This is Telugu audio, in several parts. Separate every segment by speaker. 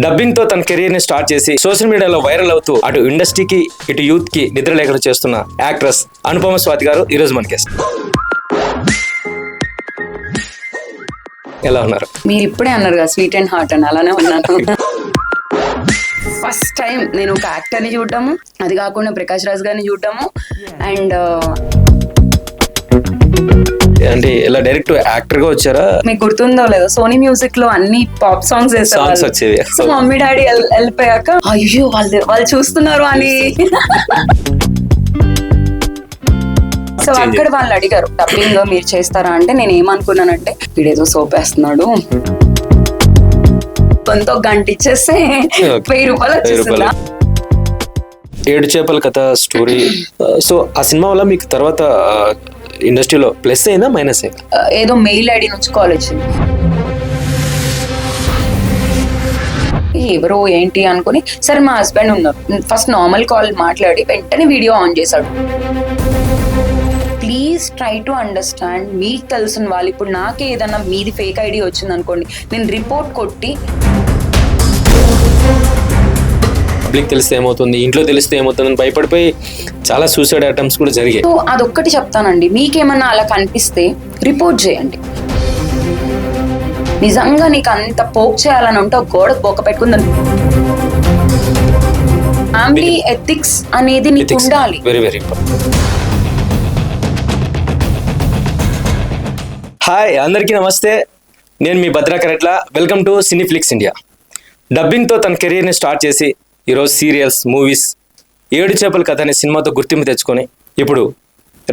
Speaker 1: డబ్బింగ్ తో తన కెరీర్ ని స్టార్ట్ చేసి సోషల్ మీడియాలో వైరల్ అవుతూ అటు ఇండస్ట్రీకి ఇటు యూత్ కి నిద్ర లేకుండా చేస్తున్న యాక్ట్రెస్ అనుపమ స్వాతి గారు ఈ రోజు మన గెస్ట్. ఎలా ఉన్నారు?
Speaker 2: మీరు ఇప్పుడే అన్నారు కదా స్వీట్ అండ్ హార్ట్ అని, అలానే ఉన్నాను. ఫస్ట్ టైం నేను ఒక యాక్టర్ని చూడటము, అది కాకుండా ప్రకాష్ రాజ్ గారిని చూడటము, అండ్
Speaker 1: అంటే ఇలా డైరెక్ట్ యాక్టర్ గా వచ్చారా?
Speaker 2: మీకు గుర్తుందో లేదో సోనీ మ్యూజిక్ లో అన్ని పాప్ సాంగ్స్
Speaker 1: సాంగ్స్ వచ్చేవి.
Speaker 2: సో మమ్మీ డాడీ వెళ్ళిపోయాక అయ్యో వాళ్ళు చూస్తున్నారు అని, సో అక్కడ వాళ్ళు అడిగారు డబ్బింగ్ మీరు చేస్తారా అంటే నేను ఏమనుకున్నానంటే వీడేదో సోప్ వేస్తున్నాడు, కొంత గంట ఇచ్చేస్తే 1000 రూపాయలు వచ్చేస్తుందా.
Speaker 1: ఏడు చేపల కథ స్టోరీ. సో ఆ సినిమా వల్ల మీకు తర్వాత ఇండస్ట్రీలో ప్లస్ అయిందా మైనస్ అయిందా?
Speaker 2: ఏదో మెయిల్ ఐడి నుంచి కాల్ వచ్చింది, ఎవరో ఏంటి అనుకుని సరే మా హస్బెండ్ ఉన్నారు, ఫస్ట్ నార్మల్ కాల్ మాట్లాడి వెంటనే వీడియో ఆన్ చేశాడు. ప్లీజ్ ట్రై టు అండర్స్టాండ్, మీకు తెలిసిన వాళ్ళు ఇప్పుడు నాకే ఏదన్నా మీది ఫేక్ ఐడి వచ్చింది అనుకోండి, నేను రిపోర్ట్ కొట్టి
Speaker 1: పబ్లిక్ తెలిస్తే ఏమవుతుంది, ఇంట్లో తెలిస్తే ఏమవుతుంది అని భయపడిపోయి చాలా సూసైడ్ అటెంప్ట్స్ కూడా జరిగాయి.
Speaker 2: సో అదొక్కటి చెప్తానండి, మీకేమన్నా అలా కనిపిస్తే రిపోర్ట్ చేయండి. నిజంగా నీకు అంత పోక్ చేయాలని ఉంటే గోడకు బొక్క పెట్టుకుందని, ఫ్యామిలీ ఎథిక్స్ అనేది నీకు ఉండాలి.
Speaker 1: Very very important. హాయ్ అందరికీ నమస్తే, నేను మీ భద్రాకరెట్ల. Welcome to Cineflix India. డబ్బింగ్తో తన కెరీర్ని స్టార్ట్ చేసి ఈరోజు సీరియల్స్, మూవీస్, ఏడు చేపల కథ అనే సినిమాతో గుర్తింపు తెచ్చుకొని ఇప్పుడు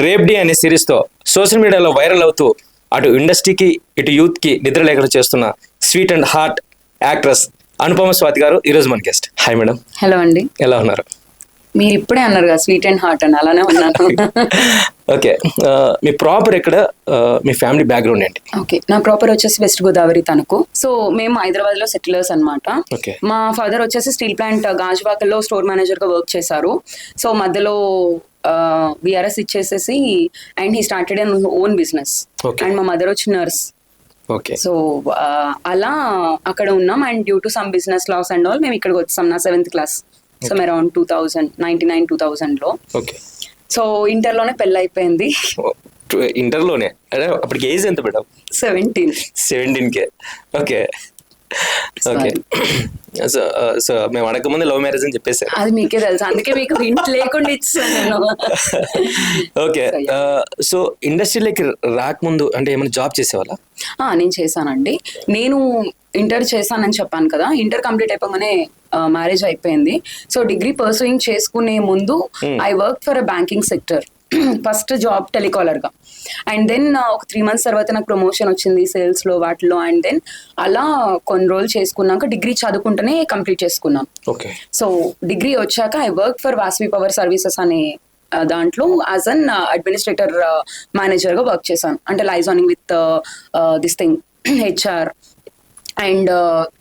Speaker 1: రేప్డీ అనే సిరీస్తో సోషల్ మీడియాలో వైరల్ అవుతూ అటు ఇండస్ట్రీకి ఇటు యూత్కి నిద్ర లేకుండా చేస్తున్న sweet and heart actress Anupama Swathi గారు ఈరోజు మన గెస్ట్. Hi madam.
Speaker 2: హలో అండి.
Speaker 1: ఎలా ఉన్నారు?
Speaker 2: మీరు ఇప్పుడే అన్నారు కదా స్వీట్ అండ్ హార్ట్ అని, అలానే ఉన్నాను.
Speaker 1: ఓకే, మీ ప్రాపర్ ఎక్కడ, మీ ఫ్యామిలీ బ్యాక్గ్రౌండ్ ఏంటి?
Speaker 2: ఓకే, నా ప్రాపర్ వచ్చేసి వెస్ట్ గోదావరి తణుకు. సో మేము హైదరాబాద్ లో సెటిలర్స్ అనమాట. మా ఫాదర్ వచ్చేసి స్టీల్ ప్లాంట్ గాజువాకల్లో స్టోర్ మేనేజర్ గా వర్క్ చేశారు. సో మధ్యలో విఆర్ఎస్ ఇచ్చేసేసి and he started an own business. And మా మదర్ వచ్చి నర్స్. సో అలా అక్కడ ఉన్నాం. And due to some business loss and all మేము ఇక్కడికి వచ్చాం నా 7th క్లాస్. సో అరౌండ్ 2099-2000 లో. సో ఇంటర్ లోనే పెళ్ళి అయిపోయింది.
Speaker 1: ఇంటర్లోనే? అప్పటికి ఏజ్ ఎంత మేడం? 17. Okay okay. సో మేము అడగకముందే లవ్ మ్యారేజ్ అని చెప్పేసారు.
Speaker 2: అది మీకే తెలుసు, అందుకే మీకు హింట్ లేకుండా ఇచ్చాను.
Speaker 1: ఓకే, సో ఇండస్ట్రీలోకి రాకముందు అంటే ఏమైనా జాబ్ చేసేవాళ్ళ?
Speaker 2: నేను చేశానండి. నేను ఇంటర్ చేశానని చెప్పాను కదా, ఇంటర్ కంప్లీట్ అయిపోగానే మ్యారేజ్ అయిపోయింది. సో డిగ్రీ పర్సూయింగ్ చేసుకునే ముందు I work for a banking sector. First job telecaller గా, అండ్ దెన్ ఒక 3 months తర్వాత నాకు ప్రమోషన్ వచ్చింది సేల్స్ లో వాటిలో. అండ్ దెన్ అలా కొన్ని రోజులు చేసుకున్నాక డిగ్రీ చదువుకుంటూనే కంప్లీట్ చేసుకున్నాను. సో డిగ్రీ వచ్చాక I work for Vasavi power services అనే దాంట్లో యాజ్ అన్ అడ్మినిస్ట్రేటర్ మేనేజర్ గా వర్క్ చేశాను. అంటే liaisoning with this thing HR and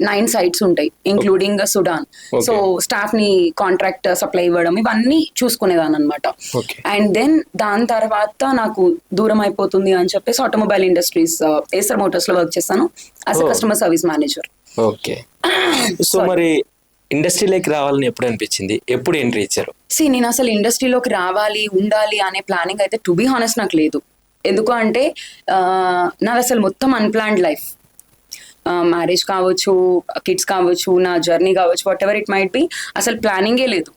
Speaker 2: 9 sites ఉంటాయి ఇంక్లూడింగ్ సుడాన్. సో స్టాఫ్ ని కాంట్రాక్ట్ సప్లై ఇవ్వడం ఇవన్నీ చూసుకునేదాన్ని అనమాట. అండ్ దెన్ దాని తర్వాత నాకు దూరం అయిపోతుంది అని చెప్పేసి ఆటోమొబైల్ ఇండస్ట్రీస్ ఏసర్ మోటార్స్ లో వర్క్ చేశాను as a customer service manager.
Speaker 1: Okay, so మరి ఇండస్ట్రీలోకి రావాలని ఎప్పుడు అనిపించింది, ఎప్పుడు ఎంట్రీ ఇచ్చారు?
Speaker 2: నేను అసలు ఇండస్ట్రీలోకి రావాలి ఉండాలి అనే ప్లానింగ్ అయితే టు బి హానెస్ట్ నాకు లేదు. ఎందుకు అంటే నాది అసలు మొత్తం అన్ప్లాన్డ్ లైఫ్. మ్యారేజ్ కావచ్చు, కిడ్స్ కావచ్చు, నా జర్నీ కావచ్చు, what ever it might be, అసలు ప్లానింగే లేదు.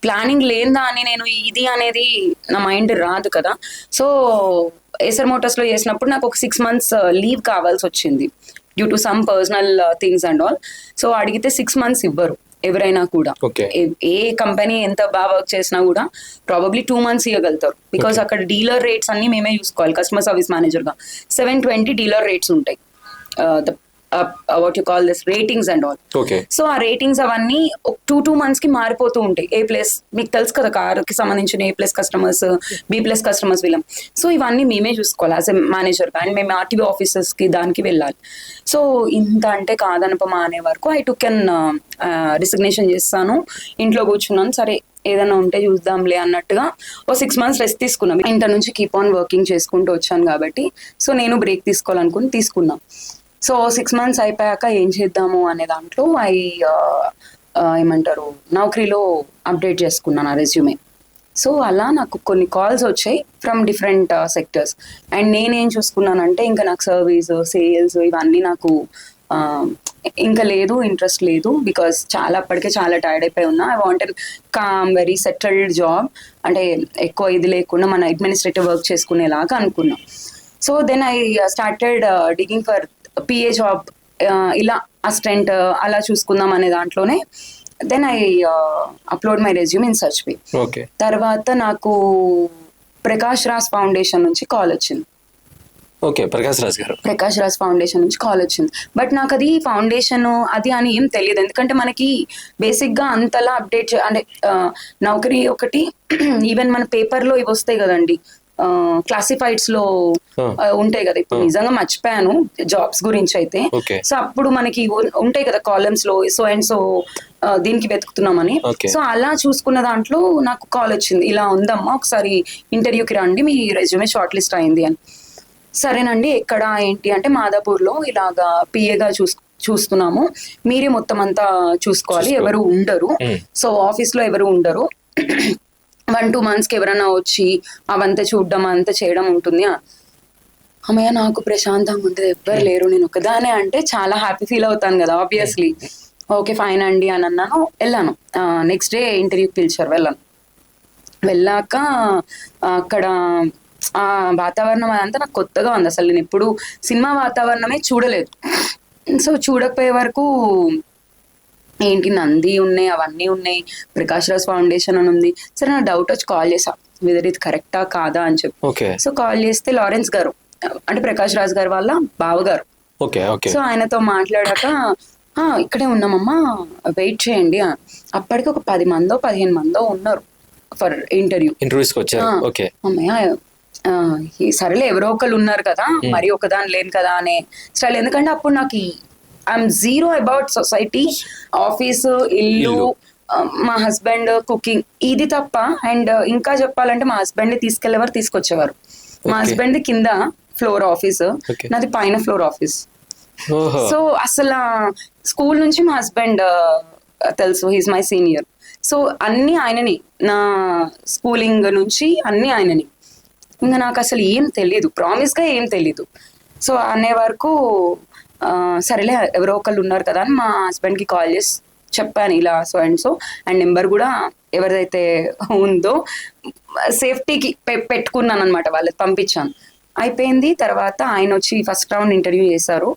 Speaker 2: ప్లానింగ్ లేదా అని నేను ఇది అనేది నా మైండ్ రాదు కదా. సో ఏసర్ మోటార్స్ లో చేసినప్పుడు నాకు ఒక 6 months లీవ్ కావాల్సి వచ్చింది due to some personal things and all. So అడిగితే 6 months ఇవ్వరు ఎవరైనా కూడా. ఏ కంపెనీ ఎంత బాగా వర్క్ చేసినా కూడా ప్రాబబ్లీ 2 months ఇవ్వగలుగుతారు. బికాస్ అక్కడ డీలర్ రేట్స్ అన్ని మేమే చూసుకోవాలి. కస్టమర్ సర్వీస్ మేనేజర్ గా 720 డీలర్ రేట్స్ ఉంటాయి. What you call this ratings and all. So ఆ రేటింగ్స్ అవన్నీ 2 months కి మారిపోతూ ఉంటాయి. ఏ ప్లస్ మీకు తెలుసు కదా, కార్ కి సంబంధించిన A+ కస్టమర్స్, B+ కస్టమర్స్ వీళ్ళం. సో ఇవన్నీ మేమే చూసుకోవాలి యాజ్ ఎ మేనేజర్ గా. అండ్ మేము ఆర్టీవీ ఆఫీసెస్ కి దానికి వెళ్ళాలి. సో ఇంత అంటే కాదనపమా అనే వరకు ఐ టుక్ అన్ రిసిగ్నేషన్ చేస్తాను. ఇంట్లో కూర్చున్నాను, సరే ఏదైనా ఉంటే చూద్దాంలే అన్నట్టుగా ఓ 6 months రెస్ట్ తీసుకున్నాం. ఇంటర్ నుంచి కీప్ ఆన్ వర్కింగ్ చేసుకుంటూ వచ్చాను కాబట్టి సో నేను బ్రేక్ తీసుకోవాలనుకుని తీసుకున్నాను. సో 6 months అయిపోయాక ఏం చేద్దాము అనే దాంట్లో ఏమంటారు నౌకరీలో అప్డేట్ చేసుకున్నాను ఆ రెజ్యూమే. సో అలా నాకు కొన్ని కాల్స్ వచ్చాయి ఫ్రమ్ డిఫరెంట్ సెక్టర్స్. అండ్ నేనేం చూసుకున్నానంటే ఇంకా నాకు సర్వీస్, సేల్స్ ఇవన్నీ నాకు ఇంకా లేదు, ఇంట్రెస్ట్ లేదు. బికాస్ అప్పటికే చాలా టైర్డ్ అయిపోయి ఉన్నా. I wanted calm very settled job, అంటే ఎక్కువ ఇది లేకుండా మన అడ్మినిస్ట్రేటివ్ వర్క్ చేసుకునేలాగా అనుకున్నా. So then I started digging for PA job, ఇలా అసిస్టెంట్ అలా చూసుకుందాం అనే దాంట్లోనే then I upload my resume in search పే.
Speaker 1: ఓకే.
Speaker 2: తర్వాత నాకు ప్రకాష్ రాజ్ ఫౌండేషన్ నుంచి కాల్ వచ్చింది.
Speaker 1: ఓకే, ప్రకాష్ రాజ్
Speaker 2: ఫౌండేషన్ నుంచి కాల్ వచ్చింది. బట్ నాకు అది ఫౌండేషన్ అది అని ఏం తెలియదు, ఎందుకంటే మనకి బేసిక్ గా అంతలా అప్డేట్ అంటే నౌకరీ ఒకటి ఈవెన్ మన పేపర్ లో ఇవి వస్తాయి కదండి, క్లాసిఫైడ్స్ లో ఉంటాయి కదా. ఇప్పుడు నిజంగా మర్చిపోయాను జాబ్స్ గురించి అయితే. సో అప్పుడు మనకి ఉంటాయి కదా కాలమ్స్ లో సో అండ్ సో దీనికి వెతుకుతున్నామని. సో అలా చూసుకున్న దాంట్లో నాకు కాల్ వచ్చింది, ఇలా ఉందమ్మా ఒకసారి ఇంటర్వ్యూకి రండి, మీ రెజ్యూమే షార్ట్ లిస్ట్ అయింది అని. సరేనండి, ఎక్కడ ఏంటి అంటే మాదాపూర్లో ఇలాగా పిఏగా చూస్తున్నాము, మీరే మొత్తం అంతా చూసుకోవాలి, ఎవరు ఉండరు. సో ఆఫీస్ లో ఎవరు ఉండరు, 1-2 months ఎవరైనా వచ్చి అవంతా చూడడం అంతా చేయడం ఉంటుంది. అమ్మయ్య నాకు ప్రశాంతంగా ఉంటుంది, ఎవ్వరు లేరు, నేను ఒకదానే అంటే చాలా హ్యాపీ ఫీల్ అవుతాను కదా ఆబ్వియస్లీ. ఓకే ఫైన్ అండి అని అన్నాను, వెళ్ళాను. నెక్స్ట్ డే ఇంటర్వ్యూకి పిలిచారు, వెళ్ళాక అక్కడ ఆ వాతావరణం అదంతా నాకు కొత్తగా ఉంది. అసలు నేను ఎప్పుడు సినిమా వాతావరణమే చూడలేదు. సో చూడకపోయే వరకు ఏంటి నంది ఉన్నాయి, అవన్నీ ఉన్నాయి, ప్రకాష్ రాజ్ ఫౌండేషన్ అని ఉంది. సరే నా డౌట్ వచ్చి కాల్ చేసా, వెదర్ ఇది కరెక్టా కాదా అని చెప్పి. సో కాల్ చేస్తే లారెన్స్ గారు అంటే ప్రకాష్ రాజ్ గారు వాళ్ళ బావగారు. సో ఆయనతో మాట్లాడాక ఇక్కడే ఉన్నామమ్మా, వెయిట్ చేయండి. అప్పటికి ఒక 10 మందో 15 మందో ఉన్నారు ఫర్ ఇంటర్వ్యూస్ వచ్చారు. అమ్మయ్య సరేలే ఎవరో ఒకళ్ళు ఉన్నారు కదా, మరి ఒకదాని లేను కదా అనే స్టైల్. ఎందుకంటే అప్పుడు నాకు I'm zero about society, office, ఇల్లు, మా హస్బెండ్, కుకింగ్, ఇది తప్ప. అండ్ ఇంకా చెప్పాలంటే మా హస్బెండ్ తీసుకెళ్లేవారు, తీసుకొచ్చేవారు. మా హస్బెండ్ కింద ఫ్లోర్ ఆఫీస్, నాది పైన ఫ్లోర్ ఆఫీస్. సో అసలు స్కూల్ నుంచి మా హస్బెండ్ తెలుసు, హీస్ మై సీనియర్. సో అన్ని ఆయనని, నా స్కూలింగ్ నుంచి అన్ని ఆయనని. ఇంకా నాకు అసలు ఏం తెలీదు, ప్రామిస్ గా ఏం తెలీదు. సో అనే వరకు సరేలే ఎవరో ఒకళ్ళు ఉన్నారు కదా అని మా హస్బెండ్ కి కాల్ చేసి చెప్పాను, ఇలా so and so. And number కూడా ఎవరిదైతే ఉందో సేఫ్టీకి పెట్టుకున్నాను అనమాట, వాళ్ళకి పంపించాను. అయిపోయింది. తర్వాత ఆయన వచ్చి ఫస్ట్ రౌండ్ ఇంటర్వ్యూ చేశారు,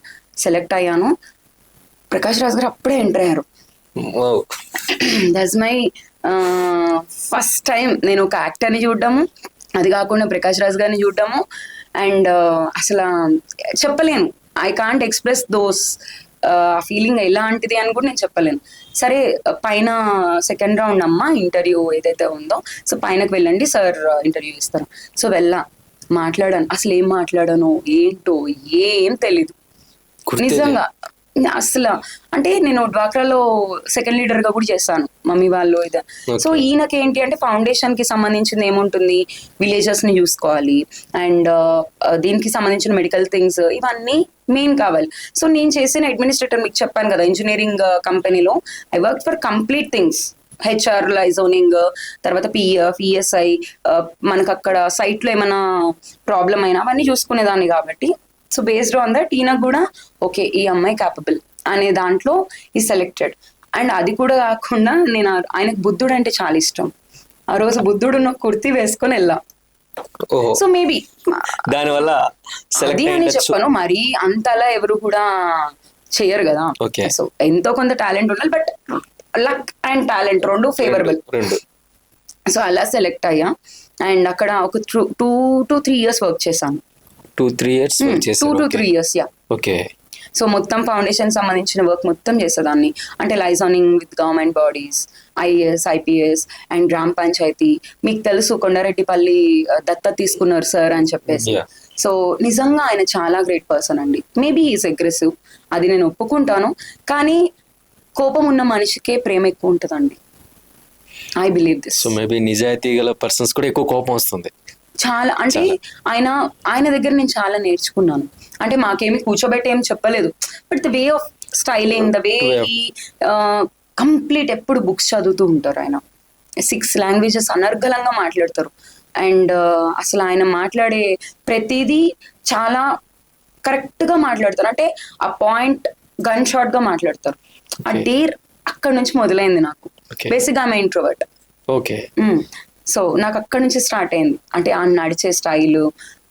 Speaker 2: సెలెక్ట్ అయ్యాను. ప్రకాష్ రాజ్ గారు అప్పుడే ఎంటర్ అయ్యారు. దట్స్ మై ఫస్ట్ టైం నేను ఒక యాక్టర్ని చూడడము, అది కాకుండా ప్రకాష్ రాజ్ గారిని చూడడము. అండ్ అసలు చెప్పలేను, I can't express those feeling ఎలాంటిది అని కూడా నేను చెప్పలేను. సరే పైన సెకండ్ రౌండ్ అమ్మ ఇంటర్వ్యూ ఏదైతే ఉందో, సో పైనకి వెళ్ళండి సార్ ఇంటర్వ్యూ ఇస్తారు. సో మాట్లాడాను, అసలు ఏం మాట్లాడాను ఏంటో ఏం తెలీదు నిజంగా. అసలు అంటే నేను డ్వాక్రాలో సెకండ్ లీడర్ గా కూడా చేస్తాను మమ్మీ వాళ్ళు ఇది. సో ఈయనకి ఏంటి అంటే ఫౌండేషన్ కి సంబంధించింది ఏముంటుంది, విలేజెస్ ని చూసుకోవాలి అండ్ దీనికి సంబంధించిన మెడికల్ థింగ్స్ ఇవన్నీ మెయిన్ కావాలి. సో నేను చేసిన అడ్మినిస్ట్రేటర్ మీకు చెప్పాను కదా, ఇంజనీరింగ్ కంపెనీలో I work for complete things, HR, liaisoning, తర్వాత పిఎఫ్, ఈఎస్ఐ, మనకు అక్కడ సైట్ లో ఏమైనా ప్రాబ్లం అయినా అవన్నీ చూసుకునేదాన్ని కాబట్టి. సో బేస్డ్ ఆన్ దట్ ఈయనకు కూడా ఓకే ఈ అమ్మాయి క్యాపబుల్ అనే దాంట్లో ఈ సెలెక్టెడ్. అండ్ అది కూడా కాకుండా నేను ఆయనకు బుద్ధుడు అంటే చాలా ఇష్టం. ఆ రోజు బుద్ధుడు కుర్తీ వేసుకొని వెళ్ళా. సో మేబీ
Speaker 1: దానివల్ల
Speaker 2: అది అని చెప్పను, మరి అంతలా ఎవరు కూడా చెయ్యరు కదా. సో ఎంతో కొంత టాలెంట్ ఉండాలి, బట్ లక్ అండ్ టాలెంట్ రెండు ఫేవరబుల్. సో అలా సెలెక్ట్ అయ్యా. అండ్ అక్కడ ఒక 2 to 3 years వర్క్ చేశాను.
Speaker 1: 2-3 years
Speaker 2: యా. ఓకే. సో మొత్తం ఫౌండేషన్ సంబంధించిన వర్క్ మొత్తం చేసేదాన్ని. అంటే liaisoning with government bodies, IAS, IPS and గ్రామ పంచాయతీ. మీకు తెలుసు కొండారెడ్డిపల్లి దత్త తీసుకున్నారు సార్ అని చెప్పేసి. సో నిజంగా ఆయన చాలా గ్రేట్ పర్సన్ అండి. మేబీ ఈజ్ అగ్రెసివ్, అది నేను ఒప్పుకుంటాను, కానీ కోపం ఉన్న మనిషికే ప్రేమ ఎక్కువ ఉంటుందండి. I believe this.
Speaker 1: So maybe నిజాయితీ గల పర్సన్స్ కూడా ఎక్కువ కోపం వస్తుంది.
Speaker 2: చాలా అంటే ఆయన దగ్గర నేను చాలా నేర్చుకున్నాను. అంటే మాకేమి కూర్చోబెట్టి ఏం చెప్పలేదు, but the way of styling, the way complete ఎప్పుడు బుక్స్ చదువుతూ ఉంటారు ఆయన. 6 లాంగ్వేజెస్ అనర్గళంగా మాట్లాడతారు. అండ్ అసలు ఆయన మాట్లాడే ప్రతిదీ చాలా కరెక్ట్ గా మాట్లాడతారు. అంటే ఆ పాయింట్ గన్ షాట్ గా మాట్లాడతారు. ఆ డేర్ అక్కడ నుంచి మొదలైంది నాకు. బేసిక్ గా ఆమె ఇంట్రోవర్ట్.
Speaker 1: ఓకే.
Speaker 2: సో నాకు అక్కడ నుంచి స్టార్ట్ అయింది. అంటే ఆ నడిచే స్టైల్,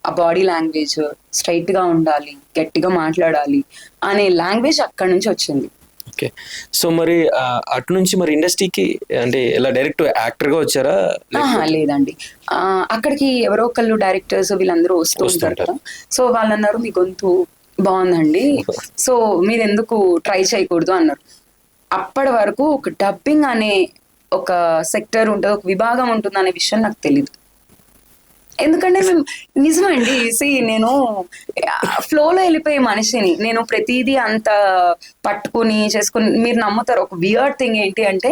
Speaker 2: ఆ బాడీ లాంగ్వేజ్, స్ట్రైట్ గా ఉండాలి, గట్టిగా మాట్లాడాలి అనే లాంగ్వేజ్ అక్కడ నుంచి వచ్చింది.
Speaker 1: ఓకే. సో మరి అటు నుంచి మరి ఇండస్ట్రీకి అంటే ఇలా డైరెక్ట్ యాక్టర్ గా వచ్చారా?
Speaker 2: లేదండి, అక్కడికి ఎవరో ఒకళ్ళు డైరెక్టర్స్ వీళ్ళందరూ వస్తూ ఉంటారు కదా. సో వాళ్ళు అన్నారు, మీ గొంతు బాగుందండి, సో మీరు ఎందుకు ట్రై చేయకూడదు అన్నారు. అప్పటి వరకు ఒక డబ్బింగ్ అనే ఒక సెక్టర్ ఉంటుంది, ఒక విభాగం ఉంటుంది అనే విషయం నాకు తెలీదు. ఎందుకంటే మేము నిజమండి, నేను ఫ్లోలో వెళ్ళిపోయే మనిషిని. నేను ప్రతిదీ అంత పట్టుకుని చేసుకుని, మీరు నమ్ముతారు ఒక వియర్డ్ థింగ్ ఏంటి అంటే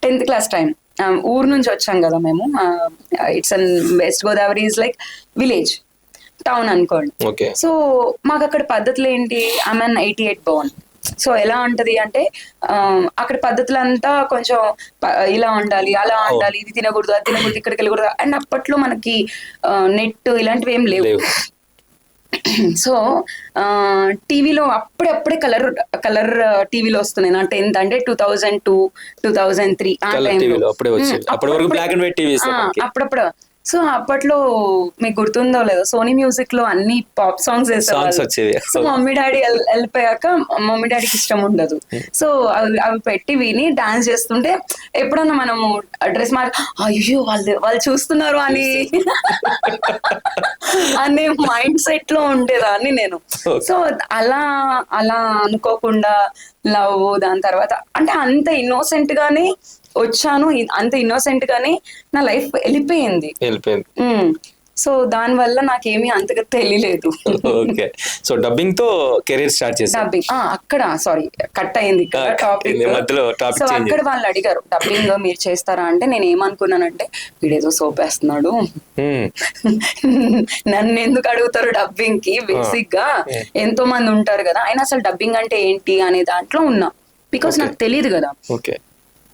Speaker 2: 10th క్లాస్ టైం ఊరు నుంచి వచ్చాం కదా మేము. It's an west Godavari is like village town అనుకోండి. సో మాకు అక్కడ పద్ధతులు ఏంటి, ఐఎమ్ 88 బోర్న్. సో ఎలా ఉంటది అంటే అక్కడ పద్ధతులంతా కొంచెం ఇలా ఉండాలి, అలా ఉండాలి, ఇది తినకూడదు, అది తినకూడదు, ఇక్కడికి వెళ్ళకూడదు. అండ్ అప్పట్లో మనకి నెట్ ఇలాంటివి ఏం లేవు. సో టీవీలో అప్పుడే కలర్ టీవీలో వస్తున్నాయి. నా 10th అంటే 2002, 2003 ఆ టైంలో. అప్పుడప్పుడు. సో అప్పట్లో మీకు గుర్తుందో లేదో, సోనీ మ్యూజిక్ లో అన్ని పాప్ సాంగ్స్ వేసేవాళ్ళు. సో మమ్మీ డాడీ వెళ్ళిపోయాక మమ్మీ డాడీకి ఇష్టం ఉండదు. సో అవి పెట్టి విని డాన్స్ చేస్తుంటే ఎప్పుడన్నా మనము డ్రెస్ అయ్యో వాళ్ళు చూస్తున్నారు అని అనే మైండ్ సెట్ లో ఉండేదాన్ని నేను. సో అలా అనుకోకుండా లవ్, దాని తర్వాత అంటే అంత ఇన్నోసెంట్ గానే వచ్చాను, అంత ఇన్నోసెంట్ గానే నా లైఫ్ వెళ్ళిపోయింది. సో దాని వల్ల నాకేమీ అంతగా తెలియలేదు.
Speaker 1: ఓకే. సో డబ్బింగ్ తో కెరీర్ స్టార్ట్ చేశారు.
Speaker 2: డబ్బింగ్ అక్కడ సారీ కట్ అయింది టాపిక్. సో అక్కడ వాళ్ళు అడిగారు, డబ్బింగ్ మీరు చేస్తారా అంటే నేను ఏమనుకున్నానంటే వీడేదో సోప్ వేస్తున్నాడు, నన్ను ఎందుకు అడుగుతారు డబ్బింగ్ కి, బేసిక్ గా ఎంతో మంది ఉంటారు కదా, అయినా అసలు డబ్బింగ్ అంటే ఏంటి అనే దాంట్లో ఉన్నా. బికాస్ నాకు తెలియదు కదా.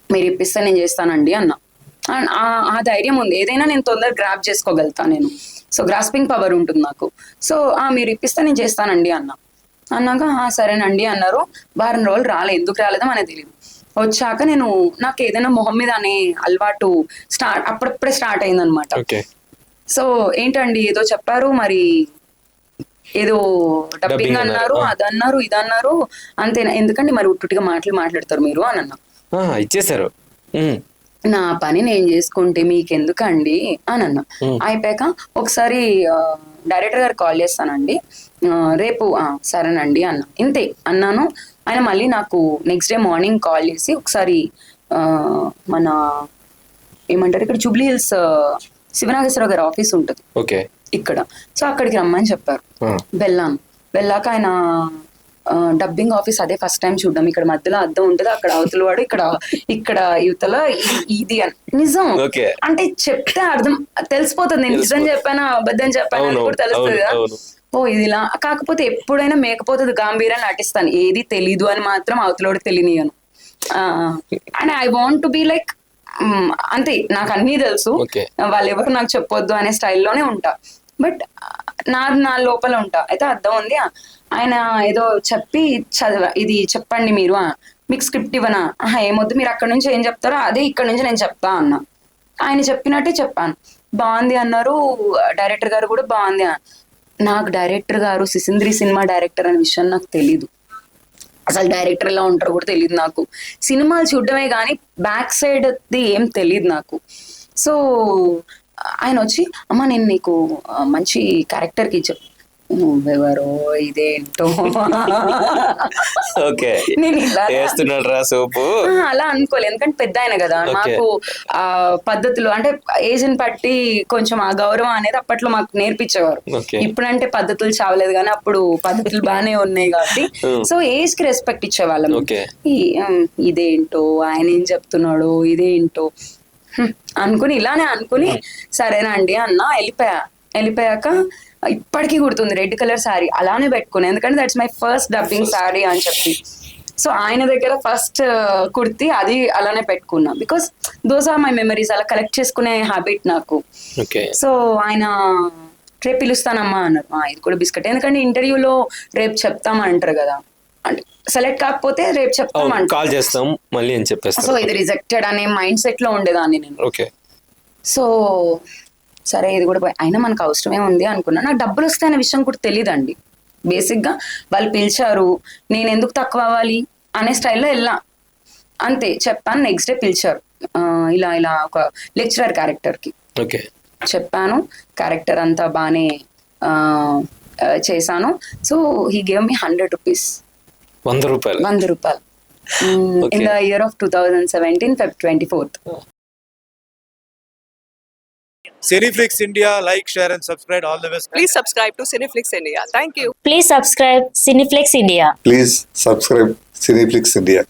Speaker 2: మీరు ఇప్పిస్తే నేను చేస్తానండి అన్నా. ఆ ధైర్యం ఉంది, ఏదైనా నేను తొందరగా గ్రాప్ చేసుకోగలుగుతాను నేను. సో గ్రాస్పింగ్ పవర్ ఉంటుంది నాకు. సో మీరు ఇప్పిస్తే నేను చేస్తానండి అన్నాక సరేనండి అన్నారు. వారం రోజులు ఎందుకు రాలేదో మనకు తెలియదు. వచ్చాక నాకు ఏదైనా మొహం మీద అనే అలవాటు అప్పుడప్పుడే స్టార్ట్ అయిందనమాట. సో ఏంటండి ఏదో చెప్పారు, మరి ఏదో డబ్బింగ్ అన్నారు, అదన్నారు, ఇదన్నారు, అంతేనా, ఎందుకండి మరి ఉట్టుటిగా మాట్లాడతారు మీరు అని అన్నా.
Speaker 1: ఇచ్చేసారు.
Speaker 2: నా పని నేను చేసుకుంటే మీకెందుకండి అని అన్నా. అయిపోయాక ఒకసారి డైరెక్టర్ గారు కాల్ చేస్తానండి రేపు, సరేనండి ఇంతే అన్నాను. ఆయన మళ్ళీ నాకు నెక్స్ట్ డే మార్నింగ్ కాల్ చేసి ఒకసారి మన ఏమంటారు ఇక్కడ జూబ్లీ హిల్స్ శివనాగేశ్వరరావు గారి ఆఫీస్ ఉంటుంది ఇక్కడ. సో అక్కడికి రమ్మని చెప్పారు. వెళ్ళాక ఆయన డబ్బింగ్ ఆఫీస్ అదే ఫస్ట్ టైం చూడడం. ఇక్కడ మధ్యలో అద్దం ఉంటుంది, అక్కడ అవతల వాడు, ఇక్కడ యువతల ఇది అని. నిజం అంటే చెప్తే అర్థం తెలిసిపోతుంది, నేను నిజం చెప్పానా అబద్ధం చెప్పానా అని కూడా తెలుస్తుంది కదా. ఇది ఇలా. కాకపోతే ఎప్పుడైనా మేకపోతుంది గాంభీర్యాన్ని నటిస్తాను, ఏది తెలీదు అని మాత్రం అవతలోడు తెలియనియను. And I want to be like అంతే, నాకు అన్నీ తెలుసు, వాళ్ళు ఎవరు నాకు చెప్పొద్దు అనే స్టైల్లోనే ఉంటా. బట్ నా లోపల ఉంటా. అయితే అర్థం ఉంది, ఆయన ఏదో చెప్పి ఇది చెప్పండి మీరు, మీకు స్క్రిప్ట్ ఇవ్వనా, ఏమొద్దు, మీరు అక్కడ నుంచి ఏం చెప్తారో అదే ఇక్కడ నుంచి నేను చెప్తా అన్నా. ఆయన చెప్పినట్టే చెప్పాను. బాగుంది అన్నారు. డైరెక్టర్ గారు కూడా బాగుంది. నాకు డైరెక్టర్ గారు సిసింద్రి సినిమా డైరెక్టర్ అనే విషయం నాకు తెలీదు. అసలు డైరెక్టర్ ఎలా ఉంటారో కూడా తెలియదు నాకు. సినిమాలు చూడడమే కానీ బ్యాక్ సైడ్ ఏం తెలియదు నాకు. సో ఆయన వచ్చి అమ్మ నేను నీకు మంచి క్యారెక్టర్కి నువ్వెవరో ఇదేంటో నేను అలా అనుకోలేదు. ఎందుకంటే పెద్ద ఆయన కదా, మాకు ఆ పద్ధతులు అంటే ఏజ్ని బట్టి కొంచెం ఆ గౌరవం అనేది అప్పట్లో మాకు నేర్పించేవారు. ఇప్పుడంటే పద్ధతులు చావలేదు కానీ అప్పుడు పద్ధతులు బాగానే ఉన్నాయి కాబట్టి సో ఏజ్ కి రెస్పెక్ట్ ఇచ్చేవాళ్ళం. ఇదేంటో ఆయన ఏం చెప్తున్నాడు, ఇదేంటో అనుకుని ఇలానే అనుకుని సరేనండి అన్నా వెళ్ళిపోయా. వెళ్ళిపోయాక ఇప్పటికీ గుర్తుంది, రెడ్ కలర్ శారీ అలానే పెట్టుకున్నాను, ఎందుకంటే that's my first dubbing sari అని చెప్పి. సో ఆయన దగ్గర ఫస్ట్ కుర్తి అది అలానే పెట్టుకున్నా, because those are my memories. అలా కలెక్ట్ చేసుకునే హ్యాబిట్ నాకు.
Speaker 1: ఓకే.
Speaker 2: సో ఆయన రేపు పిలుస్తానమ్మా అన్నారు. ఇది కూడా బిస్కెట్, ఎందుకంటే ఇంటర్వ్యూలో రేపు చెప్తామంటారు కదా, అంటే సెలెక్ట్ కాకపోతే రేపు చెప్తామంటారు,
Speaker 1: కాల్ చేస్తాం మళ్ళీ అని చెప్పేసి.
Speaker 2: సో ఇది రిజెక్టెడ్ అనే మైండ్ సెట్ లో ఉండేదాన్ని నేను.
Speaker 1: ఓకే.
Speaker 2: సో సరే ఇది కూడా అయినా మనకు అవసరమే ఉంది అనుకున్నా. నాకు డబ్బులు వస్తాయనే విషయం కూడా తెలియదండి. బేసిక్గా వాళ్ళు పిలిచారు, నేను ఎందుకు తక్కువ అవ్వాలి అనే స్టైల్లో వెళ్ళా, అంతే చెప్పాను. నెక్స్ట్ డే పిలిచారు, ఇలా ఇలా ఒక లెక్చరర్ క్యారెక్టర్కి.
Speaker 1: ఓకే.
Speaker 2: చెప్పాను, క్యారెక్టర్ అంతా బాగానే చేశాను. So he gave me 100 rupees.
Speaker 1: 100 రూపాయలు.
Speaker 2: 100 రూపాయలు in the year of 2017 Feb 24th.
Speaker 3: Cineflix India, like, share and subscribe. All the best.
Speaker 4: Please subscribe to Cineflix India. Thank you.
Speaker 5: Please subscribe Cineflex India.
Speaker 6: Please subscribe Cineflix India.